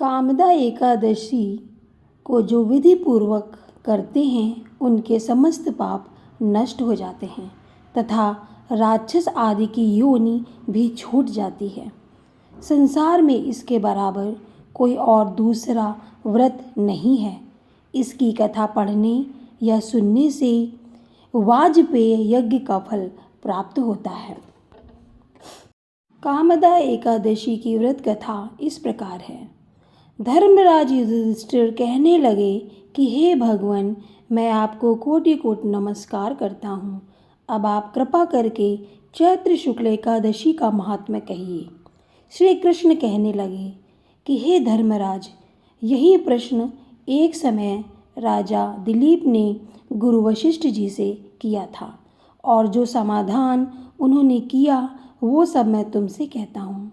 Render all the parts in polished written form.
कामदा एकादशी को जो विधि पूर्वक करते हैं उनके समस्त पाप नष्ट हो जाते हैं तथा राक्षस आदि की योनि भी छूट जाती है। संसार में इसके बराबर कोई और दूसरा व्रत नहीं है। इसकी कथा पढ़ने या सुनने से वाजपेय यज्ञ का फल प्राप्त होता है। कामदा एकादशी की व्रत कथा इस प्रकार है। धर्मराज युधिष्ठिर कहने लगे कि हे भगवान, मैं आपको कोटि कोटि नमस्कार करता हूँ। अब आप कृपा करके चैत्र शुक्ल एकादशी का महात्म्य कहिए। श्री कृष्ण कहने लगे कि हे धर्मराज, यही प्रश्न एक समय राजा दिलीप ने गुरु वशिष्ठ जी से किया था और जो समाधान उन्होंने किया वो सब मैं तुमसे कहता हूँ।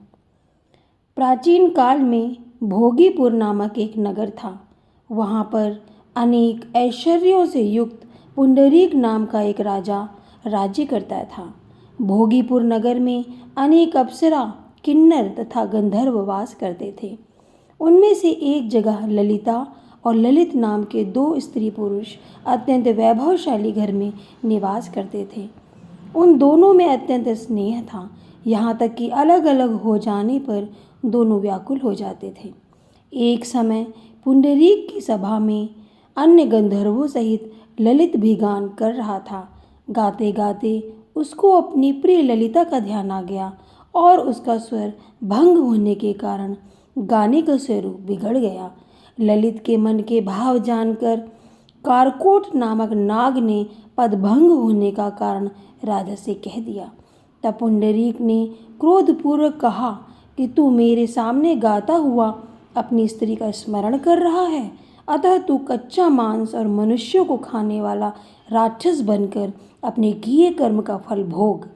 प्राचीन काल में भोगीपुर नामक एक नगर था। वहाँ पर अनेक ऐश्वर्यों से युक्त पुंडरीक नाम का एक राजा राज्य करता था। भोगीपुर नगर में अनेक अप्सरा, किन्नर तथा गंधर्व वास करते थे। उनमें से एक जगह ललिता और ललित नाम के दो स्त्री पुरुष अत्यंत वैभवशाली घर में निवास करते थे। उन दोनों में अत्यंत स्नेह था, यहाँ तक कि अलग अलग हो जाने पर दोनों व्याकुल हो जाते थे। एक समय पुंडरीक की सभा में अन्य गंधर्वों सहित ललित भी गान कर रहा था। गाते गाते उसको अपनी प्रिय ललिता का ध्यान आ गया और उसका स्वर भंग होने के कारण गाने का स्वरूप बिगड़ गया। ललित के मन के भाव जानकर कारकोट नामक नाग ने पदभंग होने का कारण राजा से कह दिया। तब पुंडरीक ने क्रोधपूर्वक कहा कि तू मेरे सामने गाता हुआ अपनी स्त्री का स्मरण कर रहा है, अतः तू कच्चा मांस और मनुष्यों को खाने वाला राक्षस बनकर अपने किए कर्म का फल भोग।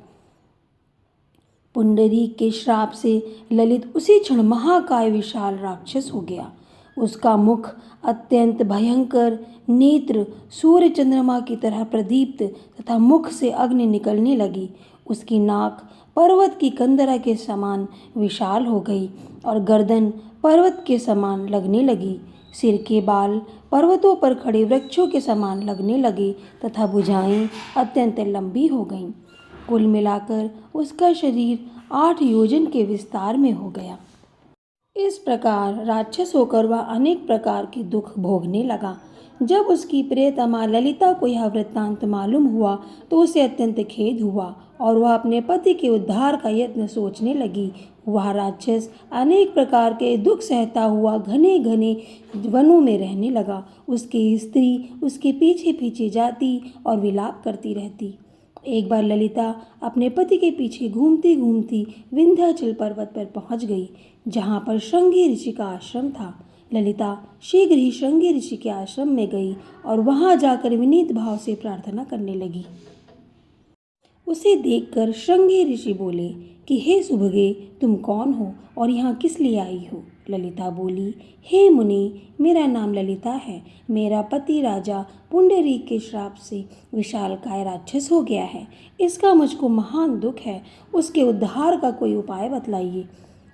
पुंडरीक के श्राप से ललित उसी क्षण महाकाय विशाल राक्षस हो गया। उसका मुख अत्यंत भयंकर, नेत्र सूर्य चंद्रमा की तरह प्रदीप्त तथा मुख से अग्नि निकलने लगी। उसकी नाक पर्वत की कंदरा के समान विशाल हो गई और गर्दन पर्वत के समान लगने लगी। सिर के बाल पर्वतों पर खड़े वृक्षों के समान लगने लगे तथा भुजाएं अत्यंत लंबी हो गईं। कुल मिलाकर उसका शरीर 8 योजन के विस्तार में हो गया। इस प्रकार राक्षस होकर वह अनेक प्रकार के दुख भोगने लगा। जब उसकी प्रियतमा ललिता को यह वृत्तांत मालूम हुआ तो उसे अत्यंत खेद हुआ और वह अपने पति के उद्धार का यत्न सोचने लगी। वह राक्षस अनेक प्रकार के दुख सहता हुआ घने घने वनों में रहने लगा। उसकी स्त्री उसके पीछे पीछे जाती और विलाप करती रहती। एक बार ललिता अपने पति के पीछे घूमती घूमती विंध्याचल पर्वत पर पहुंच गई, जहां पर श्रृंगी ऋषि का आश्रम था। ललिता शीघ्र ही श्रृंगी ऋषि के आश्रम में गई और वहां जाकर विनीत भाव से प्रार्थना करने लगी। उसे देखकर श्रृंगी ऋषि बोले कि हे सुभगे, तुम कौन हो और यहाँ किस लिए आई हो? ललिता बोली, हे मुनि, मेरा नाम ललिता है। मेरा पति राजा पुंडरीक के श्राप से विशालकाय राक्षस हो गया है। इसका मुझको महान दुख है। उसके उद्धार का कोई उपाय बतलाइए।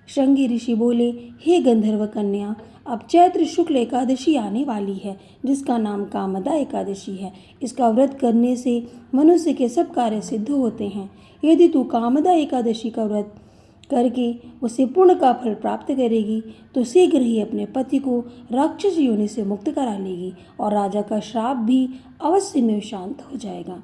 श्रृंगी ऋषि बोले, हे गंधर्व कन्या, अब चैत्र शुक्ल एकादशी आने वाली है, जिसका नाम कामदा एकादशी है। इसका व्रत करने से मनुष्य के सब कार्य सिद्ध होते हैं। यदि तू कामदा एकादशी का व्रत करके उसे पुण्य का फल प्राप्त करेगी तो शीघ्र ही अपने पति को राक्षस योनि से मुक्त करा लेगी और राजा का श्राप भी अवश्य में शांत हो जाएगा।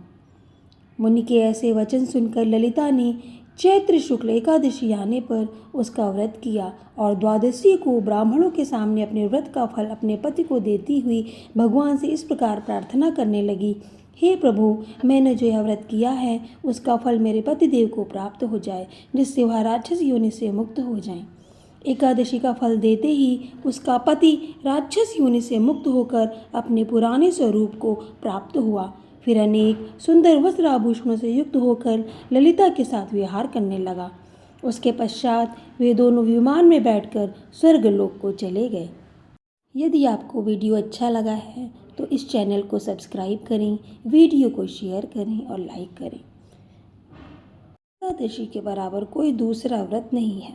मुनि के ऐसे वचन सुनकर ललिता ने चैत्र शुक्ल एकादशी आने पर उसका व्रत किया और द्वादशी को ब्राह्मणों के सामने अपने व्रत का फल अपने पति को देती हुई भगवान से इस प्रकार प्रार्थना करने लगी, हे प्रभु, मैंने जो यह व्रत किया है उसका फल मेरे पतिदेव को प्राप्त हो जाए, जिससे वह राक्षस योनि से मुक्त हो जाएं। एकादशी का फल देते ही उसका पति राक्षस योनि से मुक्त होकर अपने पुराने स्वरूप को प्राप्त हुआ। फिर अनेक सुंदर वस्त्र आभूषणों से युक्त होकर ललिता के साथ विहार करने लगा। उसके पश्चात वे दोनों विमान में बैठकर स्वर्गलोक को चले गए। यदि आपको वीडियो अच्छा लगा है तो इस चैनल को सब्सक्राइब करें, वीडियो को शेयर करें और लाइक करें। एकादशी के बराबर कोई दूसरा व्रत नहीं है।